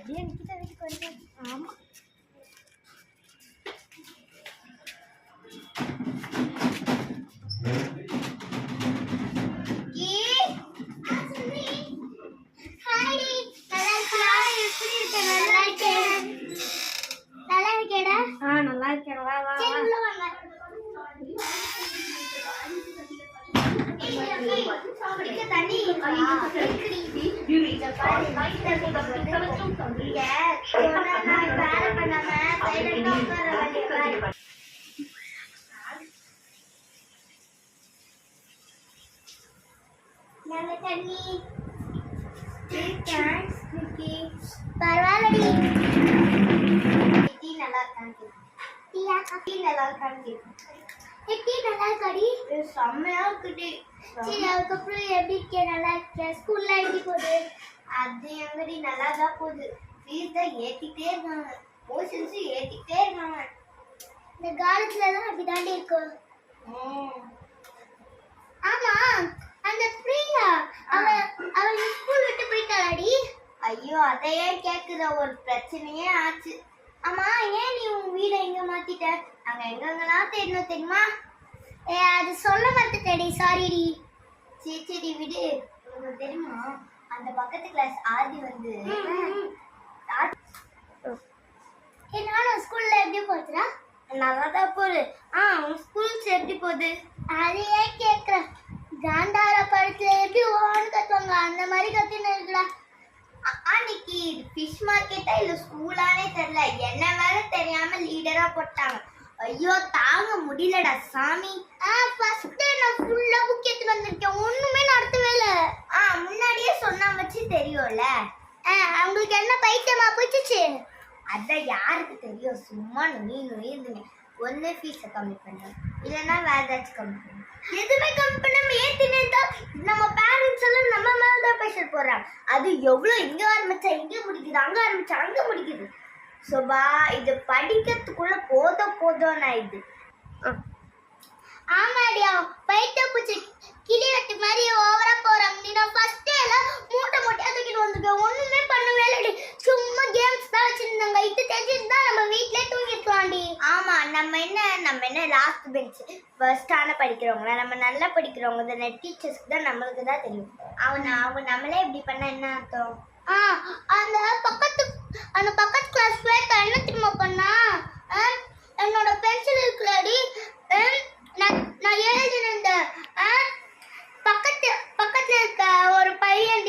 அப்படியே நிக்கிட்ட வீட்டுக்கு வருவேன். ஆமா நல்லா இருக்கேன். வா வா பரவாயில்லடி நல்லா இருக்கான்னு நல்லா இருக்கான்னு நல்லா இருக்காடி செம்மையா இருக்குடி. சரி அதுக்கப்புறம் எப்படி இருக்கே? நல்லா இருக்கேன். ஸ்கூல்ல எப்படி போகுது? அது எங்கடி நல்லா தான் போகுது. ஃபீஸ் தான் ஏற்றிக்கிட்டே இருக்காங்க, போர்ஷன்ஸும் ஏற்றிக்கிட்டே இருக்காங்க. இந்த காலத்துல எல்லாம் அப்படி தாண்டி இருக்கும். ஆமா அந்த பிரியா அவள் ஸ்கூல் விட்டு போயிட்டாளாடி. ஐயோ அதையே கேட்குற, ஒரு பிரச்சனையே ஆச்சு. ஆமா ஏன் நீ உன் வீடை எங்க மாத்திட்ட? நாங்க எங்கெங்கெல்லாம் தேடணும் தெரியுமா? அது சொல்ல மாட்டேடி, சாரிடி. சரி சரி விடு. உங்களுக்கு தெரியுமா அந்த பக்கத்து கிளாஸ் ஆதி வந்து நானும் ஸ்கூல்ல எப்படி போச்சுடா? நல்லா தான் போகுது. உன் ஸ்கூல்ஸ் எப்படி போகுது? அது ஏன் கேட்குற? காண்டார படத்துல எப்படி ஓன்னு கத்துவாங்க அந்த மாதிரி கத்தின்னு இருக்குடா. அன்னைக்கு ஃபிஷ் மார்க்கெட்டா இல்ல ஸ்கூலானே தெரியல, என்ன வேற தெரியாம லீடரா போட்டாங்க. ஐயோ தாங்க முடியலடா சாமி. ஃபர்ஸ்ட் நான் ஃபுல்லா புக் எடுத்து வந்திருக்கேன், ஒண்ணுமே நடத்தவே இல்ல. முன்னாடியே சொன்னா வச்சு தெரியும்ல. அவங்களுக்கு என்ன பைத்தியமா போயிடுச்சு? அதான் யாருக்கு தெரியும், சும்மா நுயிந்துங்க. ஒன்னு ஃபீஸை கம்மி பண்ணுறேன், இல்லைன்னா வேற ஏதாச்சும் கம்மி பண்ணுறேன். எதுவுமே கம்மி பண்ணாம ஏற்றினேன். நம்ம பேரண்ட்ஸ் எல்லாம் நம்ம மேலே தான் ப்ரெஷர் போடுறாங்க. அது எவ்வளோ இங்கே ஆரம்பிச்சா இங்கே முடிக்குது, அங்கே ஆரம்பிச்சா அங்கே முடிக்குது. சுபா இது படிக்கிறதுக்குள்ள போதும் நான் இது. ஆமாடியா பைத்த பூச்சி கிளி வெட்டி மாதிரி ஓவரா போறாங்க. நீ நான் ஃபர்ஸ்ட் எல்லாம் மூட்டை மூட்டையா தூக்கிட்டு வந்திருக்கேன், ஒண்ணுமே பண்ணவே இல்லடி. சும்மா கேம்ஸ் தான் வச்சிருந்தாங்க. இது தெரிஞ்சிருந்தா நம்ம வீட்லயே தூங்கிருக்கலாம்டி. ஆமா நம்ம என்ன லாஸ்ட் பெஞ்ச் ஃபர்ஸ்டான படிக்கிறவங்க, நம்ம நல்லா படிக்கிறவங்க தானே, டீச்சர்ஸ்க்கு தான் நம்மளுக்கு தான் தெரியும். அவங்க நம்மளே இப்படி பண்ணா என்ன அர்த்தம்? அந்த பக்கத்து கிளாஸ் என்ன திரும்ப பண்ணா? என்னோட பென்சில் இருக்குல்லடி, நான் எழுதின இந்த பக்கத்துல இருக்க ஒரு பையன்